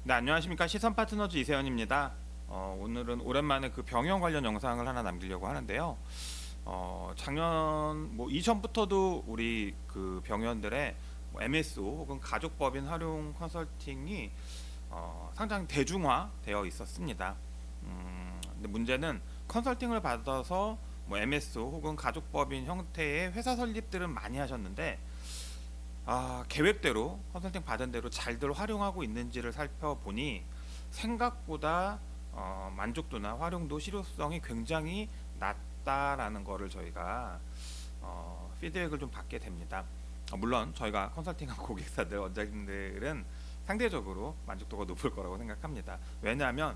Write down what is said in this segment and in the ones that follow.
네, 안녕하십니까. 시선 파트너즈 이세현입니다. 오늘은 오랜만에 그 병원 관련 영상을 하나 남기려고 하는데요. 작년 뭐 이전부터도 우리 그 병원들의 뭐 MSO 혹은 가족법인 활용 컨설팅이 상당히 대중화되어 있었습니다. 근데 문제는 컨설팅을 받아서 뭐 MSO 혹은 가족법인 형태의 회사 설립들은 많이 하셨는데 계획대로 컨설팅 받은 대로 잘들 활용하고 있는지를 살펴보니 생각보다 만족도나 활용도 실효성이 굉장히 낮다라는 거를 저희가 피드백을 좀 받게 됩니다. 물론 저희가 컨설팅한 고객사들 원장님들은 상대적으로 만족도가 높을 거라고 생각합니다. 왜냐하면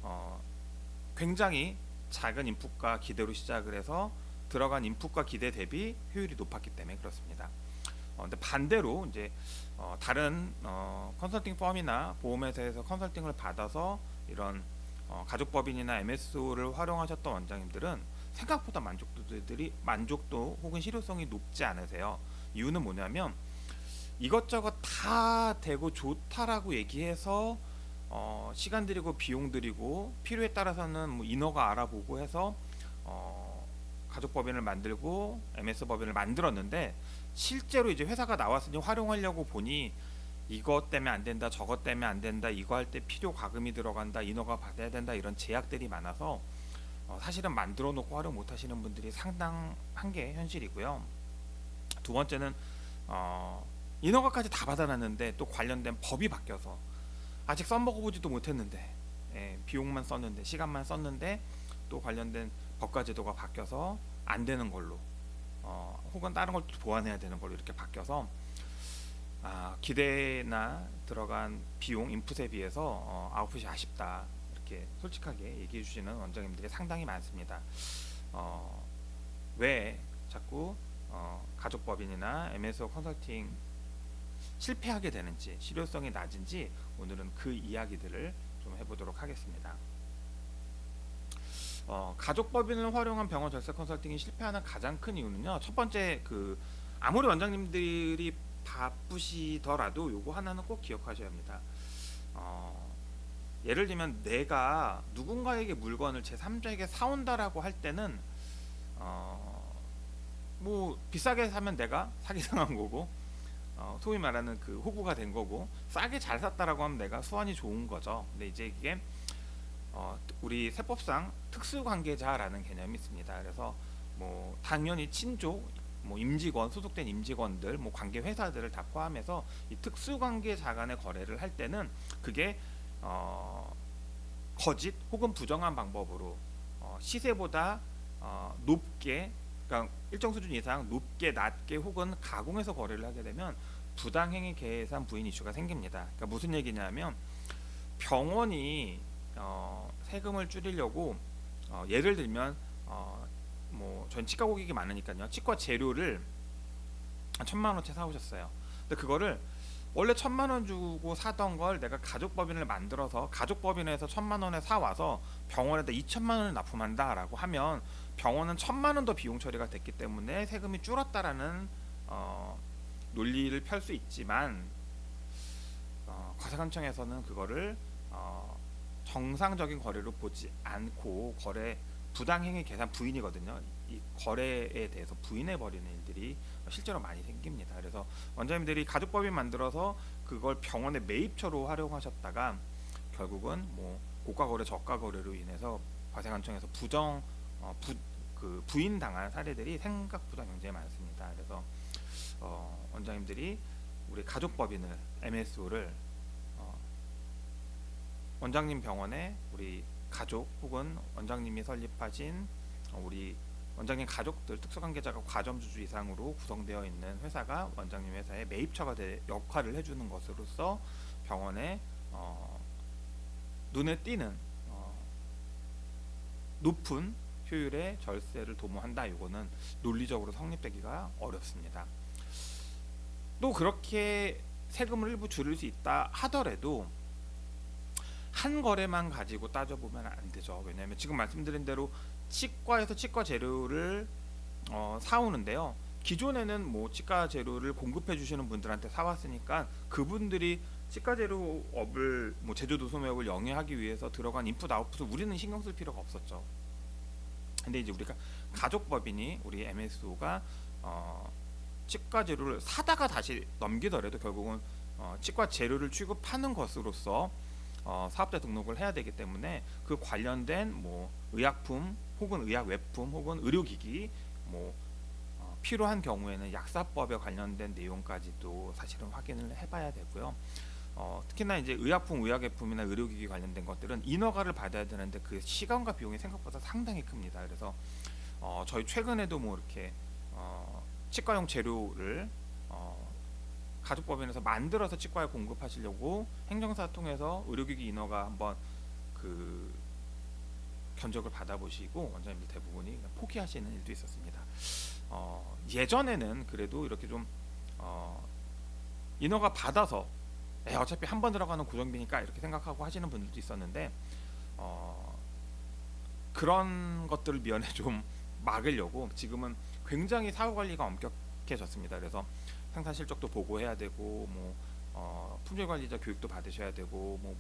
어, 굉장히 작은 인풋과 기대로 시작을 해서 들어간 인풋과 기대 대비 효율이 높았기 때문에 그렇습니다. 근데 반대로 이제 다른 컨설팅 펌이나 보험회사에서 컨설팅을 받아서 이런 가족법인이나 MSO를 활용하셨던 원장님들은 생각보다 만족도 혹은 실효성이 높지 않으세요. 이유는 뭐냐면 이것저것 다 되고 좋다라고 얘기해서 시간 들이고 비용 들이고 필요에 따라서는 뭐 인허가 알아보고 해서 가족법인을 만들고 MS 법인을 만들었는데 실제로 이제 회사가 나왔으니 활용하려고 보니 이것 때문에 안 된다, 저것 때문에 안 된다, 이거 할 때 필요 과금이 들어간다, 인허가 받아야 된다 이런 제약들이 많아서 사실은 만들어 놓고 활용 못 하시는 분들이 상당한 게 현실이고요. 두 번째는 인허가까지 다 받아놨는데 또 관련된 법이 바뀌어서 아직 써먹어보지도 못했는데 비용만 썼는데 시간만 썼는데 또 관련된 법과 제도가 바뀌어서 안 되는 걸로 혹은 다른 걸 보완해야 되는 걸로 이렇게 바뀌어서 기대나 들어간 비용 인풋에 비해서 아웃풋이 아쉽다 이렇게 솔직하게 얘기해 주시는 원장님들이 상당히 많습니다. 왜 자꾸 가족법인이나 MSO 컨설팅 실패하게 되는지 실효성이 낮은지 오늘은 그 이야기들을 좀 해보도록 하겠습니다. 가족법인을 활용한 병원 절세 컨설팅이 실패하는 가장 큰 이유는요. 첫 번째 아무리 원장님들이 바쁘시더라도 요거 하나는 꼭 기억하셔야 합니다. 예를 들면 내가 누군가에게 물건을 제3자에게 사온다라고 할 때는 뭐 비싸게 사면 내가 사기당한 거고 소위 말하는 그 호구가 된 거고 싸게 잘 샀다라고 하면 내가 수완이 좋은 거죠. 근데 이제 이게 우리 세법상 특수관계자라는 개념이 있습니다. 그래서 뭐 당연히 친족, 뭐 임직원, 소속된 임직원들, 뭐 관계 회사들을 다 포함해서 이 특수관계자 간의 거래를 할 때는 그게 거짓 혹은 부정한 방법으로 시세보다 높게, 그러니까 일정 수준 이상 높게, 낮게 혹은 가공해서 거래를 하게 되면 부당행위 계산 부인 이슈가 생깁니다. 그러니까 무슨 얘기냐면 병원이 세금을 줄이려고 예를 들면 뭐 전 치과 고객이 많으니까요. 치과 재료를 1,000만 원치 사오셨어요. 근데 그거를 원래 1,000만 원 주고 사던 걸 내가 가족법인을 만들어서 가족법인에서 1,000만 원에 사와서 병원에다 2,000만 원을 납품한다라고 하면 병원은 1,000만 원 더 비용 처리가 됐기 때문에 세금이 줄었다라는 논리를 펼 수 있지만 과세관청에서는 그거를 정상적인 거래로 보지 않고 거래 부당행위 계산 부인이거든요. 이 거래에 대해서 부인해 버리는 일들이 실제로 많이 생깁니다. 그래서 원장님들이 가족법인 만들어서 그걸 병원의 매입처로 활용하셨다가 결국은 뭐 고가 거래 저가 거래로 인해서 과세관청에서 부인 당한 사례들이 생각보다 굉장히 많습니다. 그래서 원장님들이 우리 가족법인을 MSO를 원장님 병원에 우리 가족 혹은 원장님이 설립하신 우리 원장님 가족들 특수관계자가 과점주주 이상으로 구성되어 있는 회사가 원장님 회사의 매입처가 역할을 해주는 것으로서 병원에 눈에 띄는 높은 효율의 절세를 도모한다. 이거는 논리적으로 성립되기가 어렵습니다. 또 그렇게 세금을 일부 줄일 수 있다 하더라도 한 거래만 가지고 따져보면 안 되죠. 왜냐하면 지금 말씀드린 대로 치과에서 치과 재료를 사오는데요. 기존에는 뭐 치과 재료를 공급해 주시는 분들한테 사왔으니까 그분들이 치과 제조업을 뭐 제조도 소매업을 영위하기 위해서 들어간 인풋 아웃풋을 우리는 신경 쓸 필요가 없었죠. 근데 이제 우리가 가족법인이 우리 MSO가 치과 재료를 사다가 다시 넘기더라도 결국은 치과 재료를 취급하는 것으로서 사업자 등록을 해야 되기 때문에 그 관련된 뭐 의약품 혹은 의약 외품 혹은 의료기기 뭐 필요한 경우에는 약사법에 관련된 내용까지도 사실은 확인을 해봐야 되고요. 특히나 이제 의약품, 의약외품이나 의료기기 관련된 것들은 인허가를 받아야 되는데 그 시간과 비용이 생각보다 상당히 큽니다. 그래서 저희 최근에도 뭐 이렇게 치과용 재료를 가족법인에서 만들어서 치과에 공급하시려고 행정사 통해서 의료기기 인허가 한번 그 견적을 받아보시고 원장님들 대부분이 포기하시는 일도 있었습니다. 예전에는 그래도 이렇게 좀 인허가 받아서 어차피 한 번 들어가는 고정비니까 이렇게 생각하고 하시는 분들도 있었는데 그런 것들을 미연에 좀 막으려고 지금은 굉장히 사후 관리가 엄격해졌습니다. 그래서 생산 실적도 보고해야 되고 뭐 품질 관리자 교육도 받으셔야 되고 뭐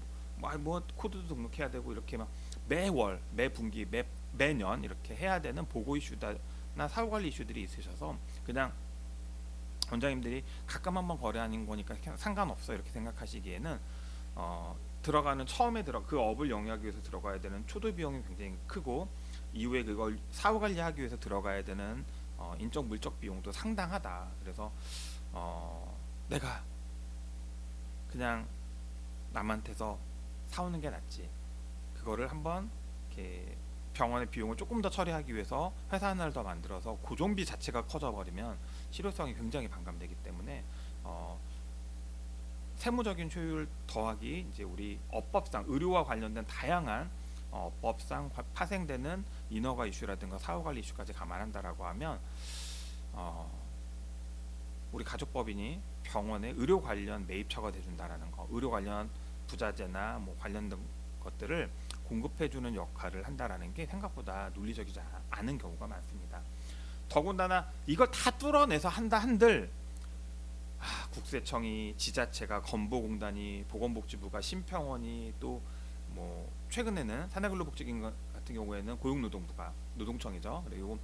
코드도 등록해야 되고 이렇게 막 매월, 매 분기, 매년 이렇게 해야 되는 보고 이슈나 사후 관리 이슈들이 있으셔서 그냥 원장님들이 가끔 한번 거래하는 거니까 상관없어 이렇게 생각하시기에는 들어가는 처음에 그 업을 영위하기 위해서 들어가야 되는 초도 비용이 굉장히 크고 이후에 그걸 사후 관리하기 위해서 들어가야 되는 인적 물적 비용도 상당하다. 그래서 내가 그냥 남한테서 사오는 게 낫지. 그거를 한번 이렇게 병원의 비용을 조금 더 처리하기 위해서 회사 하나를 더 만들어서 고정비 자체가 커져 버리면 실효성이 굉장히 반감되기 때문에 세무적인 효율 더하기 이제 우리 업법상 의료와 관련된 다양한 업법상 파생되는 인허가 이슈라든가 사후관리 이슈까지 감안한다라고 하면 우리 가족법인이 병원에 의료 관련 매입처가 돼준다라는 거, 의료 관련 부자재나 뭐 관련된 것들을 공급해주는 역할을 한다라는 게 생각보다 논리적이지 않은 경우가 많습니다. 더군다나 이걸 다 뚫어내서 한다 한들 국세청이, 지자체가, 건보공단이, 보건복지부가, 심평원이 또 뭐 최근에는 사내근로복지기금 같은 경우에는 고용노동부가 노동청이죠. 그리고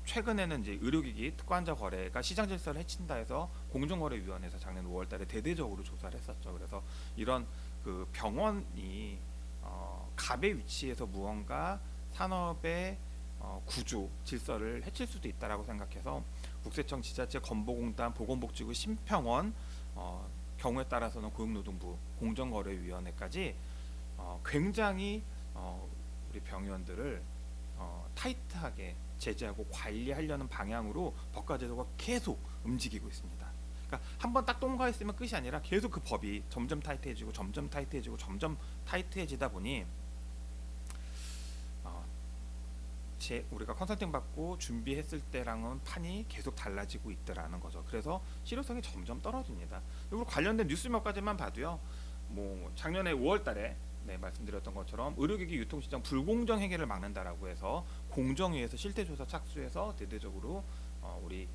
최근에는 이제 의료기기 특화환자 거래가 시장 질서를 해친다 해서 공정거래위원회에서 작년 5월달에 대대적으로 조사를 했었죠. 그래서 이런 그 병원이 갑의 위치에서 무언가 산업의 구조, 질서를 해칠 수도 있다라고 생각해서 국세청, 지자체, 건보공단, 보건복지부, 심평원, 경우에 따라서는 고용노동부, 공정거래위원회까지 굉장히 우리 병의원들을 타이트하게 제재하고 관리하려는 방향으로 법과제도가 계속 움직이고 있습니다. 그러니까 한번 딱 통과가 있으면 끝이 아니라 계속 그 법이 점점 타이트해지고 점점 타이트해지고 점점 타이트해지다 보니 우리가 컨설팅 받고 준비했을 때랑은 판이 계속 달라지고 있더라는 거죠. 그래서 실효성이 점점 떨어집니다. 그리고 관련된 뉴스 몇 가지만 봐도요. 뭐 작년에 5월달에 말씀드렸던 것처럼 의료기기 유통시장 불공정 행위를 막는다라고 해서 공정위에서 실태조사 착수해서 대대적으로 우리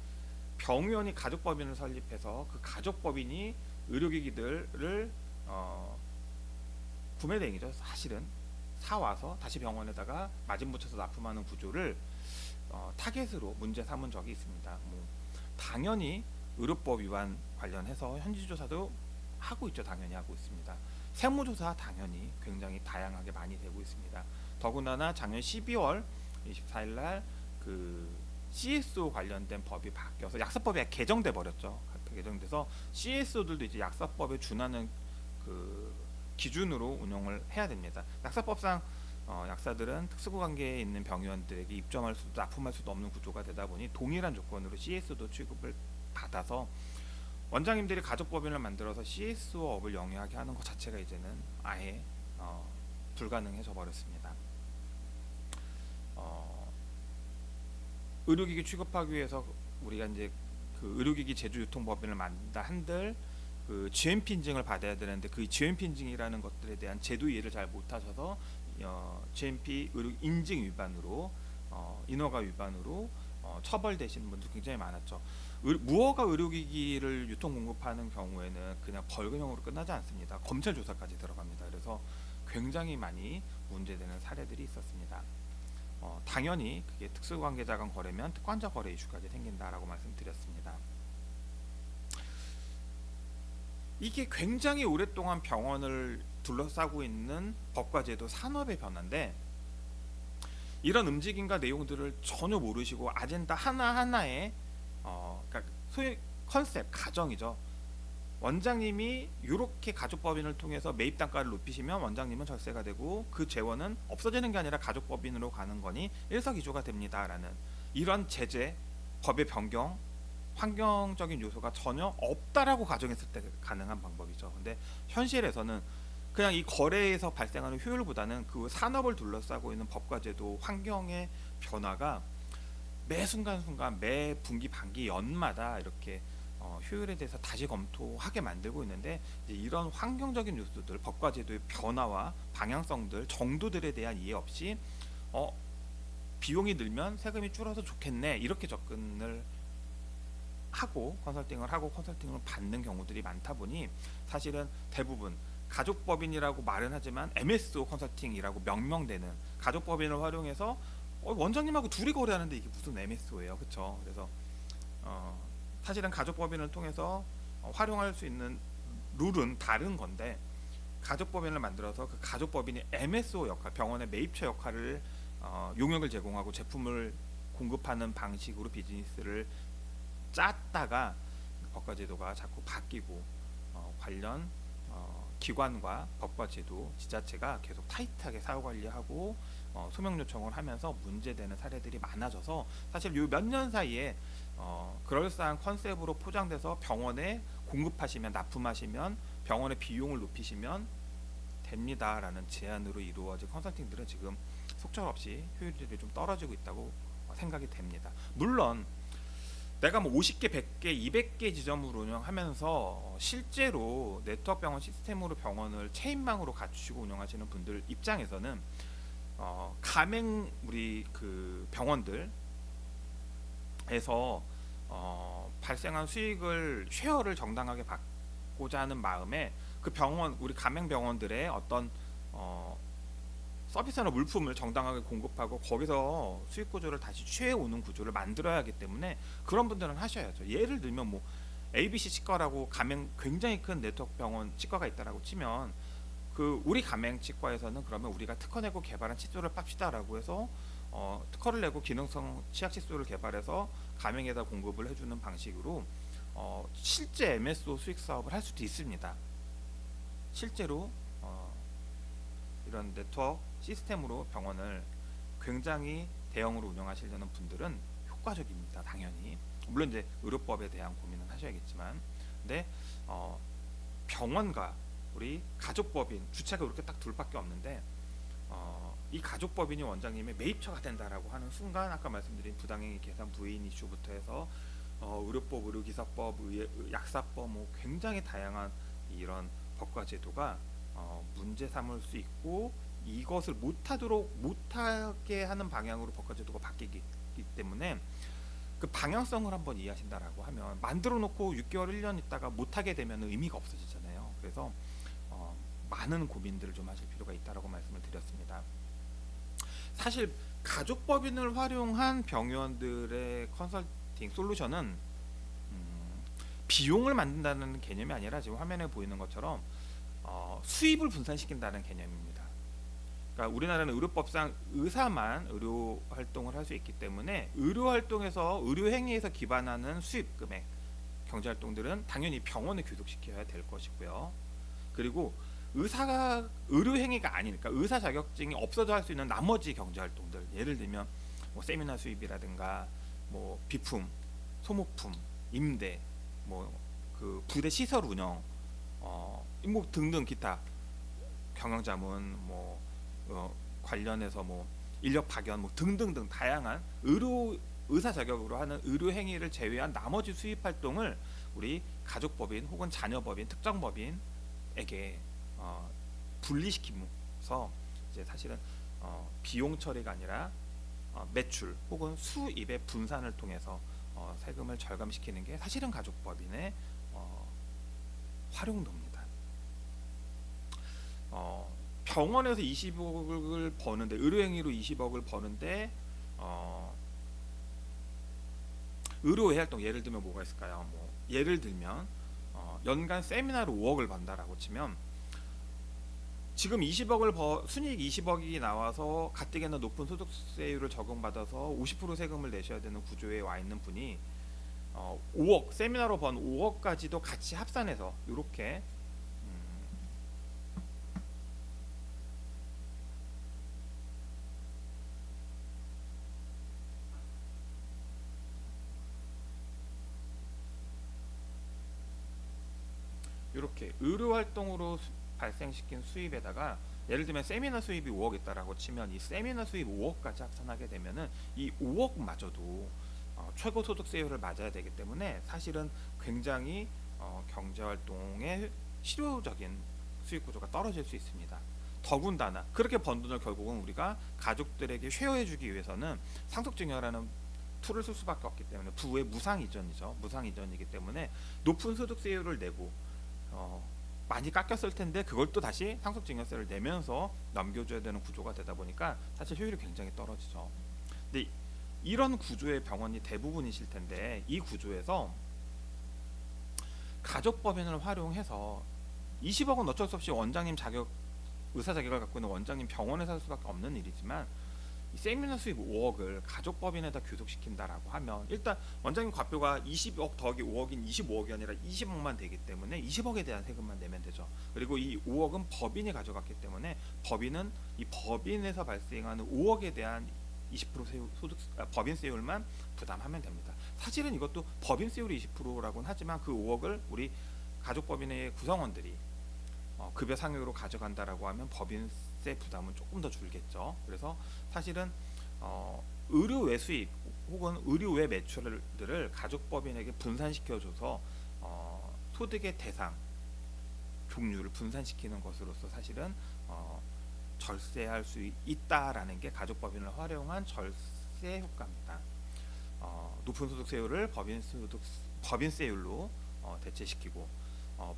병의원이 가족법인을 설립해서 그 가족법인이 의료기기들을 구매 대행이죠. 사실은 사와서 다시 병원에다가 마진 붙여서 납품하는 구조를 타겟으로 문제 삼은 적이 있습니다. 뭐 당연히 의료법 위반 관련해서 현지조사도 하고 있죠. 당연히 하고 있습니다. 세무조사 당연히 굉장히 다양하게 많이 되고 있습니다. 더군다나 작년 12월 24일 날 그 CSO 관련된 법이 바뀌어서 약사법이 개정돼 버렸죠. 개정돼서 CSO들도 이제 약사법에 준하는 그 기준으로 운영을 해야 됩니다. 약사법상 약사들은 특수관계에 있는 병의원들에게 입점할 수도 납품할 수도 없는 구조가 되다 보니 동일한 조건으로 CS도 취급을 받아서 원장님들이 가족법인을 만들어서 CS업을 영위하게 하는 것 자체가 이제는 아예 불가능해져 버렸습니다. 의료기기 취급하기 위해서 우리가 이제 그 의료기기 제조유통법인을 만든다 한들 그 GMP 인증을 받아야 되는데 그 GMP 인증이라는 것들에 대한 제도 이해를 잘 못하셔서 GMP 의료 인증 위반으로 인허가 위반으로 처벌되시는 분들 굉장히 많았죠. 무허가 의료기기를 유통 공급하는 경우에는 그냥 벌금형으로 끝나지 않습니다. 검찰 조사까지 들어갑니다. 그래서 굉장히 많이 문제되는 사례들이 있었습니다. 당연히 그게 특수관계자 간 거래면 특관자 거래 이슈까지 생긴다라고 말씀드렸습니다. 이게 굉장히 오랫동안 병원을 둘러싸고 있는 법과 제도 산업의 변화인데, 이런 움직임과 내용들을 전혀 모르시고 아젠다 하나하나에 그러니까 소위 컨셉, 가정이죠. 원장님이 이렇게 가족법인을 통해서 매입 단가를 높이시면 원장님은 절세가 되고 그 재원은 없어지는 게 아니라 가족법인으로 가는 거니 일석이조가 됩니다라는 이런 제재, 법의 변경, 환경적인 요소가 전혀 없다라고 가정했을 때 가능한 방법이죠. 근데 현실에서는 그냥 이 거래에서 발생하는 효율보다는 그 산업을 둘러싸고 있는 법과 제도, 환경의 변화가 매 순간순간, 매 분기, 반기, 연마다 이렇게 효율에 대해서 다시 검토하게 만들고 있는데, 이제 이런 환경적인 요소들, 법과 제도의 변화와 방향성들, 정도들에 대한 이해 없이 비용이 늘면 세금이 줄어서 좋겠네 이렇게 접근을 하고 컨설팅을 받는 경우들이 많다 보니 사실은 대부분 가족법인이라고 말은 하지만 MSO 컨설팅이라고 명명되는 가족법인을 활용해서 원장님하고 둘이 거래하는데 이게 무슨 MSO예요, 그렇죠? 그래서 사실은 가족법인을 통해서 활용할 수 있는 룰은 다른 건데, 가족법인을 만들어서 그 가족법인이 MSO 역할, 병원의 매입처 역할을 용역을 제공하고 제품을 공급하는 방식으로 비즈니스를 짰다가 법과 제도가 자꾸 바뀌고 관련 기관과 법과 제도, 지자체가 계속 타이트하게 사후 관리하고 소명 요청을 하면서 문제되는 사례들이 많아져서 사실 요 몇 년 사이에 그럴싸한 컨셉으로 포장돼서 병원에 공급하시면, 납품하시면, 병원의 비용을 높이시면 됩니다라는 제안으로 이루어진 컨설팅들은 지금 속절없이 효율이 좀 떨어지고 있다고 생각이 됩니다. 물론 내가 뭐 50개, 100개, 200개 지점을 운영하면서 실제로 네트워크 병원 시스템으로 병원을 체인망으로 갖추시고 운영하시는 분들 입장에서는 가맹 우리 그 병원들에서 발생한 수익을 쉐어를 정당하게 받고자 하는 마음에 그 병원, 우리 가맹 병원들의 어떤 서비스나 물품을 정당하게 공급하고 거기서 수익 구조를 다시 취해오는 구조를 만들어야 하기 때문에 그런 분들은 하셔야죠. 예를 들면 뭐 ABC 치과라고 가맹 굉장히 큰 네트워크 병원 치과가 있다라고 치면, 그 우리 가맹 치과에서는 그러면 우리가 특허 내고 개발한 칫솔을 팝시다라고 해서 특허를 내고 기능성 치약 칫솔을 개발해서 가맹에다 공급을 해주는 방식으로 실제 MSO 수익 사업을 할 수도 있습니다. 실제로 이런 네트워크 시스템으로 병원을 굉장히 대형으로 운영하시려는 분들은 효과적입니다. 당연히 물론 이제 의료법에 대한 고민은 하셔야겠지만, 근데 병원과 우리 가족법인 주체가 이렇게 딱 둘밖에 없는데 이 가족법인이 원장님의 매입처가 된다라고 하는 순간 아까 말씀드린 부당행위 계산 부인 이슈부터 해서 의료법, 의료기사법, 약사법 뭐 굉장히 다양한 이런 법과 제도가 문제 삼을 수 있고, 이것을 못하게 하는 방향으로 법과 제도가 바뀌기 때문에 그 방향성을 한번 이해하신다라고 하면, 만들어 놓고 6개월 1년 있다가 못하게 되면 의미가 없어지잖아요. 그래서 많은 고민들을 좀 하실 필요가 있다라고 말씀을 드렸습니다. 사실 가족법인을 활용한 병원들의 컨설팅 솔루션은 비용을 만든다는 개념이 아니라 지금 화면에 보이는 것처럼 수입을 분산시킨다는 개념입니다. 그러니까 우리나라는 의료법상 의사만 의료 활동을 할 수 있기 때문에 의료 활동에서, 의료 행위에서 기반하는 수입 금액 경제 활동들은 당연히 병원에 귀속시켜야 될 것이고요. 그리고 의사가 의료 행위가 아니니까 의사 자격증이 없어도 할 수 있는 나머지 경제 활동들, 예를 들면 뭐 세미나 수입이라든가 뭐 비품, 소모품, 임대, 뭐 그 부대 시설 운영, 뭐 등등 기타 경영자문, 뭐 관련해서 뭐 인력 파견 뭐 등등등 다양한 의사 자격으로 하는 의료 행위를 제외한 나머지 수입 활동을 우리 가족법인 혹은 자녀법인, 특정법인에게 분리시키면서 이제 사실은 비용 처리가 아니라 매출 혹은 수입의 분산을 통해서 세금을 절감시키는 게 사실은 가족법인의 활용도입니다. 병원에서 20억을 버는데, 의료행위로 20억을 버는데 의료외활동, 예를 들면 뭐가 있을까요? 뭐 예를 들면 연간 세미나로 5억을 번다라고 치면, 지금 20억을 순이익 20억이 나와서 가뜩이나 높은 소득세율을 적용받아서 50% 세금을 내셔야 되는 구조에 와 있는 분이 5억, 세미나로 번 5억까지도 같이 합산해서 이렇게 이렇게 의료활동으로 발생시킨 수입에다가, 예를 들면 세미나 수입이 5억 있다라고 치면 이 세미나 수입 5억까지 합산하게 되면은 이 5억마저도 최고 소득세율을 맞아야 되기 때문에 사실은 굉장히 경제활동의 실효적인 수익 구조가 떨어질 수 있습니다. 더군다나 그렇게 번 돈을 결국은 우리가 가족들에게 쉐어해주기 위해서는 상속증여라는 툴을 쓸 수밖에 없기 때문에, 부의 무상이전이죠. 무상이전이기 때문에 높은 소득세율을 내고 많이 깎였을 텐데 그걸 또 다시 상속증여세를 내면서 넘겨줘야 되는 구조가 되다 보니까 사실 효율이 굉장히 떨어지죠. 근데 이런 구조의 병원이 대부분이실 텐데, 이 구조에서 가족법인을 활용해서 20억은 어쩔 수 없이 원장님 자격, 의사 자격을 갖고 있는 원장님 병원에서 할 수밖에 없는 일이지만, 이 세미나 수입 5억을 가족법인에다 귀속시킨다라고 하면, 일단 원장님 과표가 20억 더하기 5억인 25억이 아니라 20억만 되기 때문에 20억에 대한 세금만 내면 되죠. 그리고 이 5억은 법인이 가져갔기 때문에 법인은 이 법인에서 발생하는 5억에 대한 20% 법인세율만 부담하면 됩니다. 사실은 이것도 법인세율이 20%라고는 하지만 그 5억을 우리 가족법인의 구성원들이 급여 상여로 가져간다라고 하면 법인세 부담은 조금 더 줄겠죠. 그래서 사실은 의료 외수입 혹은 의료 외 매출들을 가족법인에게 분산시켜줘서 소득의 대상 종류를 분산시키는 것으로서 사실은 절세할 수 있다라는 게 가족법인을 활용한 절세 효과입니다. 높은 소득세율을 법인세율로 대체시키고,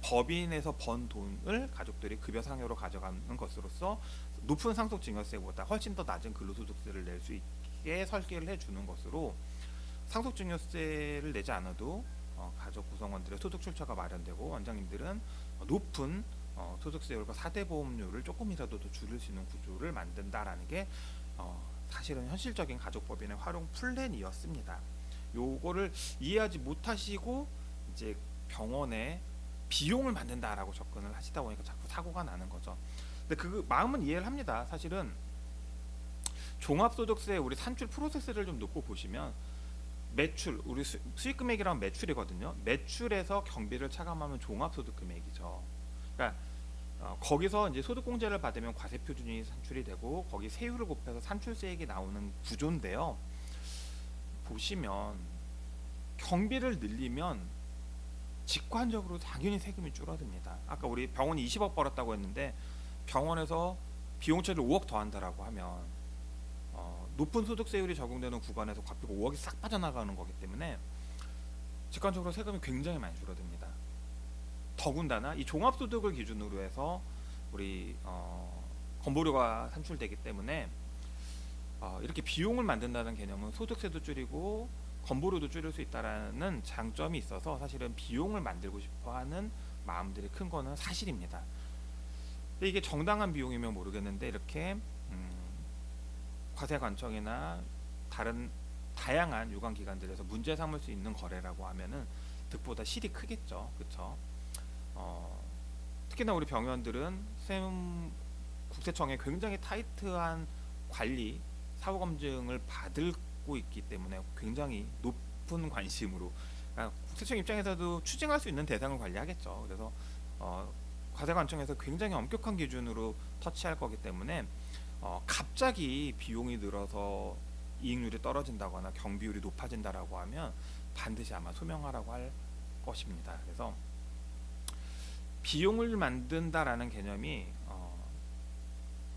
법인에서 번 돈을 가족들이 급여 상여로 가져가는 것으로서 높은 상속증여세보다 훨씬 더 낮은 근로소득세를 낼 수 있게 설계를 해주는 것으로, 상속증여세를 내지 않아도 가족 구성원들의 소득 출처가 마련되고, 원장님들은 높은 소득세율과 4대 보험료를 조금이라도 더 줄일 수 있는 구조를 만든다라는 게 사실은 현실적인 가족법인의 활용 플랜이었습니다. 요거를 이해하지 못하시고 이제 병원에 비용을 만든다라고 접근을 하시다 보니까 자꾸 사고가 나는 거죠. 근데 그 마음은 이해를 합니다. 사실은 종합소득세 우리 산출 프로세스를 좀 놓고 보시면, 매출, 우리 수익 금액이란 매출이거든요. 매출에서 경비를 차감하면 종합소득 금액이죠. 그러니까 거기서 이제 소득공제를 받으면 과세표준이 산출이 되고, 거기 세율을 곱해서 산출세액이 나오는 구조인데요. 보시면 경비를 늘리면 직관적으로 당연히 세금이 줄어듭니다. 아까 우리 병원이 20억 벌었다고 했는데, 병원에서 비용 처리를 5억 더 한다라고 하면 높은 소득세율이 적용되는 구간에서 과표가 5억이 싹 빠져나가는 거기 때문에 직관적으로 세금이 굉장히 많이 줄어듭니다. 더군다나 이 종합소득을 기준으로 해서 우리 건보료가 산출되기 때문에 이렇게 비용을 만든다는 개념은 소득세도 줄이고 건보료도 줄일 수 있다라는 장점이 있어서, 사실은 비용을 만들고 싶어하는 마음들이 큰 거는 사실입니다. 근데 이게 정당한 비용이면 모르겠는데, 이렇게 과세관청이나 다른 다양한 유관기관들에서 문제 삼을 수 있는 거래라고 하면은 득보다 실이 크겠죠. 그렇죠? 특히나 우리 병원들은 국세청에 굉장히 타이트한 관리, 사후검증을 받고 있기 때문에 굉장히 높은 관심으로, 그러니까 국세청 입장에서도 추징할 수 있는 대상을 관리하겠죠. 그래서 과세관청에서 굉장히 엄격한 기준으로 터치할 거기 때문에 갑자기 비용이 늘어서 이익률이 떨어진다거나 경비율이 높아진다라고 하면 반드시 아마 소명하라고 할 것입니다. 그래서 비용을 만든다라는 개념이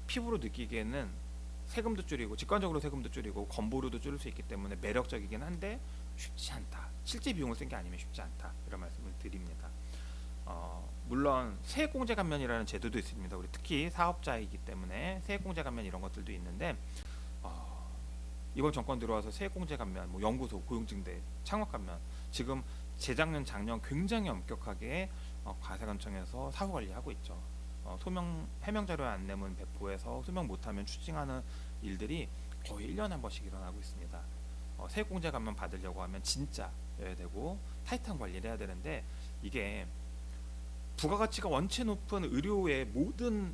피부로 느끼기에는 세금도 줄이고, 직관적으로 세금도 줄이고 건보료도 줄일 수 있기 때문에 매력적이긴 한데, 쉽지 않다. 실제 비용을 쓴 게 아니면 쉽지 않다. 이런 말씀을 드립니다. 물론 세액공제 감면이라는 제도도 있습니다. 우리 특히 사업자이기 때문에 세액공제 감면 이런 것들도 있는데 어, 이번 정권 들어와서 세액공제 감면, 뭐 연구소, 고용증대, 창업 감면 지금 재작년, 작년 굉장히 엄격하게 과세관청에서 사후 관리하고 있죠. 소명 해명 자료 안 내면 배포해서 소명 못하면 추징하는 일들이 거의 1년에 한 번씩 일어나고 있습니다. 세액공제 감면 받으려고 하면 진짜 여야 되고 타이트한 관리를 해야 되는데 이게 부가가치가 원체 높은 의료의 모든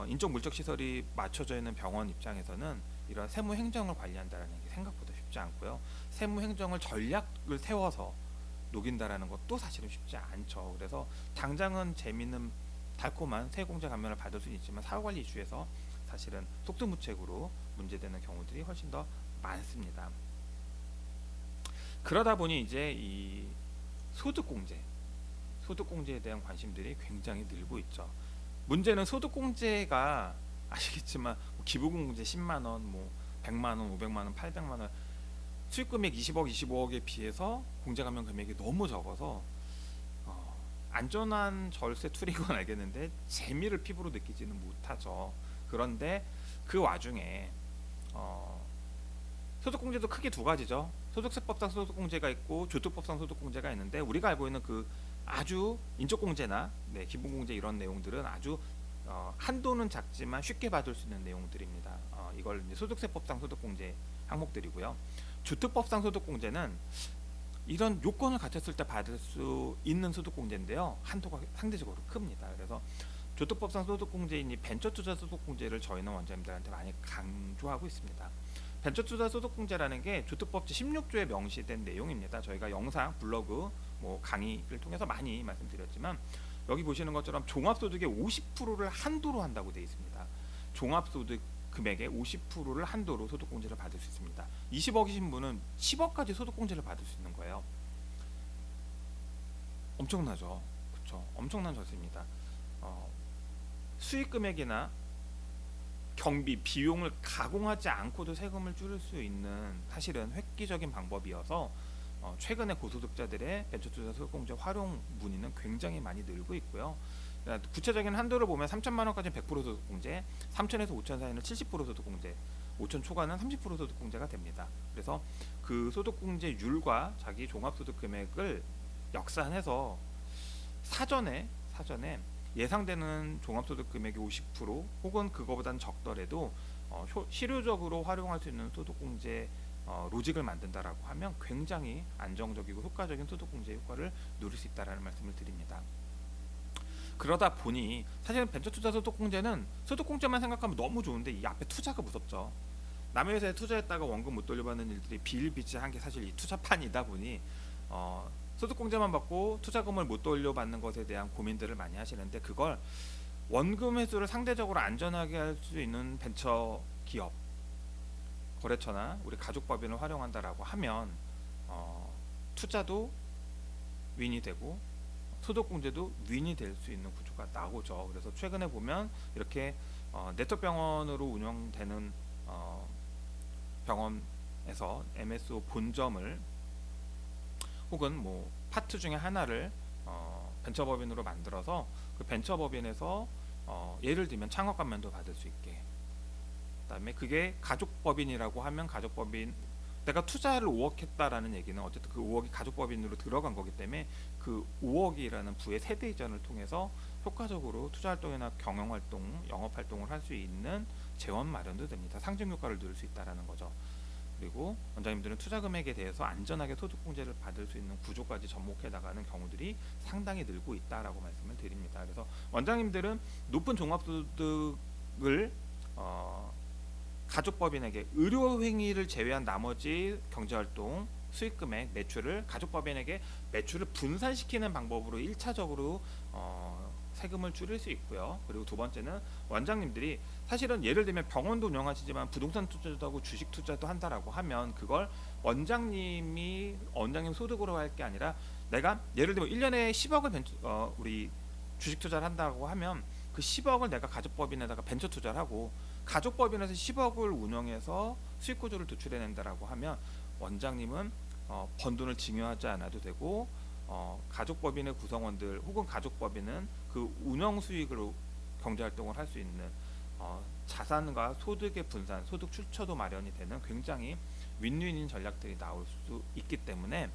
인적 물적 시설이 맞춰져 있는 병원 입장에서는 이런 세무 행정을 관리한다는 게 생각보다 쉽지 않고요. 세무 행정을 전략을 세워서 녹인다라는 것도 사실은 쉽지 않죠. 그래서 당장은 재미있는 달콤한 세공제 감면을 받을 수는 있지만 사후관리 이슈에서 사실은 속도무책으로 문제되는 경우들이 훨씬 더 많습니다. 그러다 보니 이제 이 소득공제에 대한 관심들이 굉장히 늘고 있죠. 문제는 소득공제가 아시겠지만 뭐 기부금공제 10만 원, 뭐 100만 원, 500만 원, 800만 원 수익금액 20억, 25억에 비해서 공제감면 금액이 너무 적어서 안전한 절세 툴인 건 알겠는데 재미를 피부로 느끼지는 못하죠. 그런데 그 와중에 소득공제도 크게 두 가지죠. 소득세법상 소득공제가 있고 조특법상 소득공제가 있는데 우리가 알고 있는 그 아주 인적공제나 기본공제 이런 내용들은 아주 한도는 작지만 쉽게 받을 수 있는 내용들입니다. 이걸 이제 소득세법상 소득공제 항목들이고요. 주택법상 소득공제는 이런 요건을 갖췄을 때 받을 수 있는 소득공제인데요. 한도가 상대적으로 큽니다. 그래서 주택법상 소득공제인 이 벤처투자 소득공제를 저희는 원장님들한테 많이 강조하고 있습니다. 벤처투자 소득공제라는 게 주택법 제16조에 명시된 내용입니다. 저희가 영상, 블로그, 뭐 강의를 통해서 많이 말씀드렸지만 여기 보시는 것처럼 종합소득의 50%를 한도로 한다고 되어 있습니다. 종합소득 금액의 50%를 한도로 소득공제를 받을 수 있습니다. 20억이신 분은 10억까지 소득공제를 받을 수 있는 거예요. 엄청나죠. 그렇죠. 엄청난 절세입니다. 수익금액이나 경비, 비용을 가공하지 않고도 세금을 줄일 수 있는 사실은 획기적인 방법이어서 최근에 고소득자들의 벤처투자 소득공제 활용 문의는 굉장히 많이 늘고 있고요. 구체적인 한도를 보면 3천만 원까지는 100% 소득공제, 3천에서 5천 사이는 70% 소득공제, 5천 초과는 30% 소득공제가 됩니다. 그래서 그 소득공제율과 자기 종합소득 금액을 역산해서 사전에 예상되는 종합소득 금액의 50% 혹은 그거보다는 적더라도 실효적으로 활용할 수 있는 소득공제 로직을 만든다라고 하면 굉장히 안정적이고 효과적인 소득공제 효과를 누릴 수 있다라는 말씀을 드립니다. 그러다 보니 사실은 벤처투자 소득공제는 소득공제만 생각하면 너무 좋은데 이 앞에 투자가 무섭죠. 남의 회사에 투자했다가 원금 못 돌려받는 일들이 비일비재한 게 사실 이 투자판이다 보니 소득공제만 받고 투자금을 못 돌려받는 것에 대한 고민들을 많이 하시는데 그걸 원금 회수를 상대적으로 안전하게 할 수 있는 벤처 기업 거래처나 우리 가족법인을 활용한다라고 하면 투자도 윈이 되고 소득공제도 윈이 될 수 있는 구조가 나오죠. 그래서 최근에 보면 이렇게 네트워크병원으로 운영되는 병원에서 MSO 본점을 혹은 뭐 파트 중에 하나를 벤처법인으로 만들어서 그 벤처법인에서 예를 들면 창업감면도 받을 수 있게, 그다음에 그게 가족법인이라고 하면 가족법인 내가 투자를 5억 했다라는 얘기는 어쨌든 그 5억이 가족법인으로 들어간 거기 때문에 그 5억이라는 부의 세대 이전을 통해서 효과적으로 투자활동이나 경영활동, 영업활동을 할 수 있는 재원 마련도 됩니다. 상징효과를 누릴 수 있다는 거죠. 그리고 원장님들은 투자 금액에 대해서 안전하게 소득공제를 받을 수 있는 구조까지 접목해 나가는 경우들이 상당히 늘고 있다라고 말씀을 드립니다. 그래서 원장님들은 높은 종합소득을 가족법인에게 의료행위를 제외한 나머지 경제활동 수익금액 매출을 가족법인에게 매출을 분산시키는 방법으로 1차적으로 세금을 줄일 수 있고요. 그리고 두 번째는 원장님들이 사실은 예를 들면 병원도 운영하시지만 부동산 투자도 하고 주식 투자도 한다라고 하면 그걸 원장님 소득으로 할 게 아니라 내가 예를 들면 1년에 10억을 우리 주식 투자를 한다고 하면 그 10억을 내가 가족법인에다가 벤처 투자를 하고 가족법인에서 10억을 운영해서 수익 구조를 도출해낸다라고 하면 원장님은 번 돈을 증여하지 않아도 되고, 가족법인의 구성원들 혹은 가족법인은 그 운영 수익으로 경제활동을 할 수 있는, 자산과 소득의 분산, 소득 출처도 마련이 되는 굉장히 윈윈인 전략들이 나올 수 있기 때문에,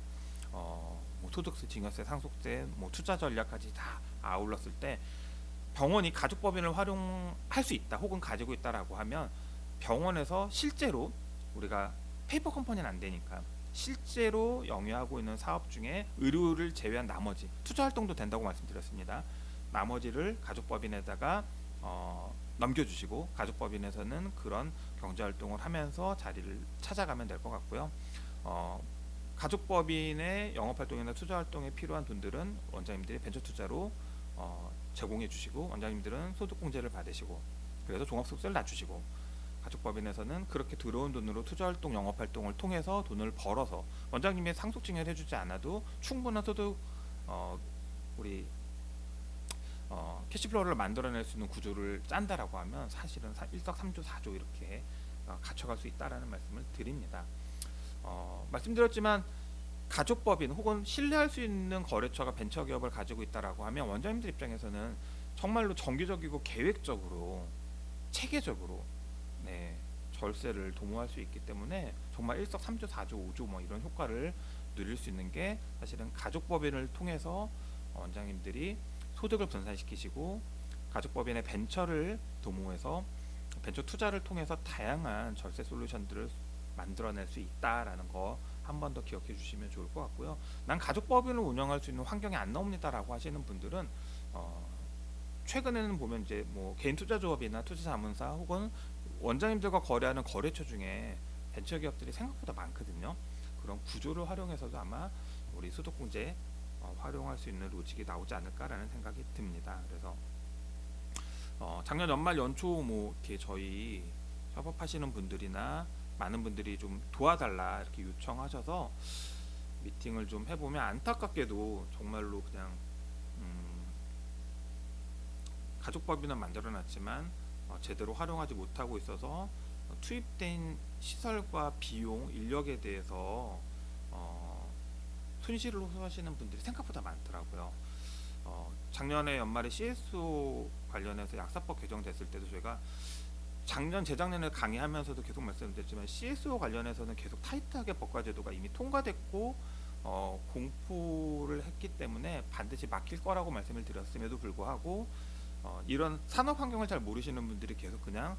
뭐 소득세, 증여세, 상속세, 뭐 투자 전략까지 다 아울렀을 때 병원이 가족법인을 활용할 수 있다 혹은 가지고 있다라고 하면, 병원에서 실제로 우리가 페이퍼 컴퍼니는 안 되니까 실제로 영위하고 있는 사업 중에 의료를 제외한 나머지 투자 활동도 된다고 말씀드렸습니다. 나머지를 가족법인에다가 넘겨주시고, 가족법인에서는 그런 경제활동을 하면서 자리를 찾아가면 될 것 같고요. 가족법인의 영업활동이나 투자활동에 필요한 돈들은 원장님들이 벤처투자로 제공해 주시고, 원장님들은 소득공제를 받으시고, 그래서 종합소득세를 낮추시고, 가족법인에서는 그렇게 들어온 돈으로 투자활동, 영업활동을 통해서 돈을 벌어서 원장님이 상속증여를 해주지 않아도 충분한 소득, 우리 캐시플로우를 만들어낼 수 있는 구조를 짠다라고 하면 사실은 일석삼조 사조 이렇게 갖춰갈 수 있다라는 말씀을 드립니다. 말씀드렸지만 가족법인 혹은 신뢰할 수 있는 거래처가 벤처기업을 가지고 있다라고 하면 원장님들 입장에서는 정말로 정기적이고 계획적으로, 체계적으로, 네, 절세를 도모할 수 있기 때문에 정말 일석삼조 사조 오조 뭐 이런 효과를 누릴 수 있는 게 사실은 가족법인을 통해서 원장님들이 소득을 분산시키시고, 가족법인의 벤처를 도모해서 벤처 투자를 통해서 다양한 절세 솔루션들을 만들어낼 수 있다라는 거 한 번 더 기억해 주시면 좋을 것 같고요. 난 가족법인을 운영할 수 있는 환경이 안 나옵니다라고 하시는 분들은, 최근에는 보면 이제 뭐 개인 투자조합이나 투자자문사 혹은 원장님들과 거래하는 거래처 중에 벤처기업들이 생각보다 많거든요. 그런 구조를 활용해서도 아마 우리 소득공제 활용할 수 있는 로직이 나오지 않을까라는 생각이 듭니다. 그래서 작년 연말 연초 뭐 이렇게 저희 협업하시는 분들이나 많은 분들이 좀 도와달라 이렇게 요청하셔서 미팅을 좀 해보면, 안타깝게도 정말로 그냥 가족법인은 만들어놨지만 제대로 활용하지 못하고 있어서 투입된 시설과 비용, 인력에 대해서 손실을 호소하시는 분들이 생각보다 많더라고요. 작년에 연말에 CSO 관련해서 약사법 개정됐을 때도 저희가 작년, 재작년에 강의하면서도 계속 말씀드렸지만 CSO 관련해서는 계속 타이트하게 법과 제도가 이미 통과됐고 공포를 했기 때문에 반드시 막힐 거라고 말씀을 드렸음에도 불구하고 이런 산업 환경을 잘 모르시는 분들이 계속 그냥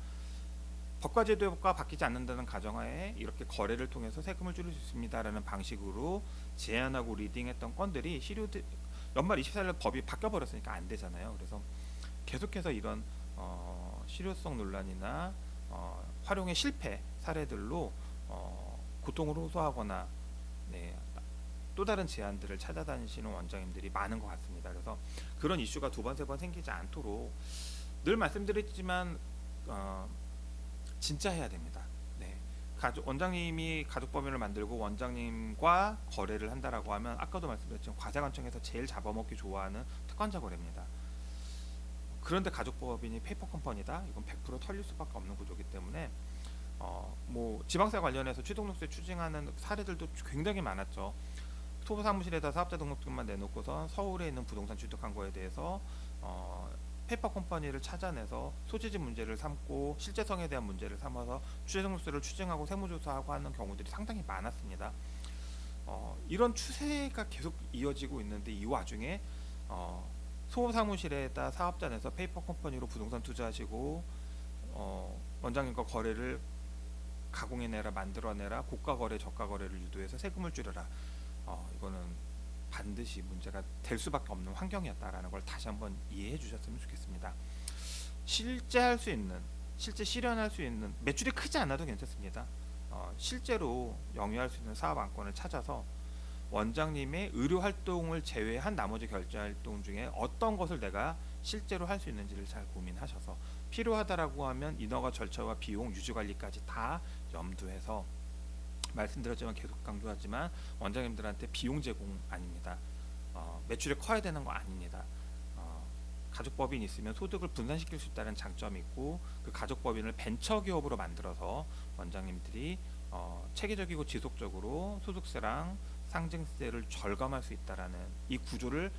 법과 제도가 바뀌지 않는다는 가정하에 이렇게 거래를 통해서 세금을 줄일 수 있습니다라는 방식으로 제안하고 리딩했던 건들이 연말 24일 법이 바뀌어버렸으니까 안 되잖아요. 그래서 계속해서 이런 실효성 논란이나 활용의 실패 사례들로 고통을 호소하거나, 네, 또 다른 제안들을 찾아다니시는 원장님들이 많은 것 같습니다. 그래서 그런 이슈가 두 번, 세 번 생기지 않도록 늘 말씀드렸지만 진짜 해야 됩니다. 네. 원장님이 가족법인을 만들고 원장님과 거래를 한다라고 하면, 아까도 말씀드렸지만 과세관청에서 제일 잡아먹기 좋아하는 특권자 거래입니다. 그런데 가족법인이 페이퍼 컴퍼니다. 이건 100% 털릴 수밖에 없는 구조이기 때문에 뭐 지방세 관련해서 취득세 추징하는 사례들도 굉장히 많았죠. 토부사무실에다 사업자 등록증만 내놓고서 서울에 있는 부동산 취득한 거에 대해서 페이퍼 컴퍼니를 찾아내서 소지지 문제를 삼고 실제성에 대한 문제를 삼아서 취득세를 추징하고 세무조사하고 하는 경우들이 상당히 많았습니다. 이런 추세가 계속 이어지고 있는데, 이 와중에 소사무실에다 사업자 내서 페이퍼 컴퍼니로 부동산 투자하시고 원장님과 거래를 가공해내라, 만들어내라, 고가 거래, 저가 거래를 유도해서 세금을 줄여라. 이거는 반드시 문제가 될 수밖에 없는 환경이었다라는 걸 다시 한번 이해해 주셨으면 좋겠습니다. 실제 할 수 있는, 실제 실현할 수 있는, 매출이 크지 않아도 괜찮습니다. 실제로 영위할 수 있는 사업 안건을 찾아서 원장님의 의료 활동을 제외한 나머지 결제 활동 중에 어떤 것을 내가 실제로 할 수 있는지를 잘 고민하셔서, 필요하다라고 하면 인허가 절차와 비용, 유지 관리까지 다 염두해서, 말씀드렸지만 계속 강조하지만 원장님들한테 비용 제공 아닙니다. 매출이 커야 되는 거 아닙니다. 가족법인 있으면 소득을 분산시킬 수 있다는 장점이 있고, 그 가족법인을 벤처기업으로 만들어서 원장님들이 체계적이고 지속적으로 소득세랑 상증세를 절감할 수 있다라는 이 구조를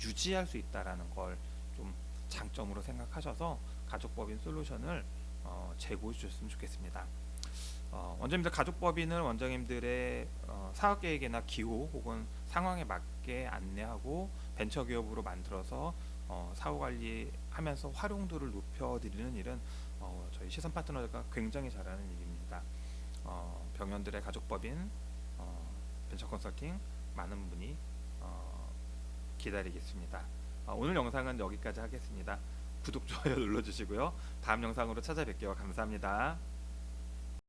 유지할 수 있다라는 걸 좀 장점으로 생각하셔서 가족법인 솔루션을 제고해 주셨으면 좋겠습니다. 원장님들 가족법인은 원장님들의 사업 계획이나 기호 혹은 상황에 맞게 안내하고 벤처기업으로 만들어서 사후 관리하면서 활용도를 높여드리는 일은 저희 시선 파트너가 굉장히 잘하는 일입니다. 병현들의 가족법인 벤처 컨설팅 많은 분이 기다리겠습니다. 오늘 영상은 여기까지 하겠습니다. 구독, 좋아요 눌러주시고요. 다음 영상으로 찾아뵐게요. 감사합니다.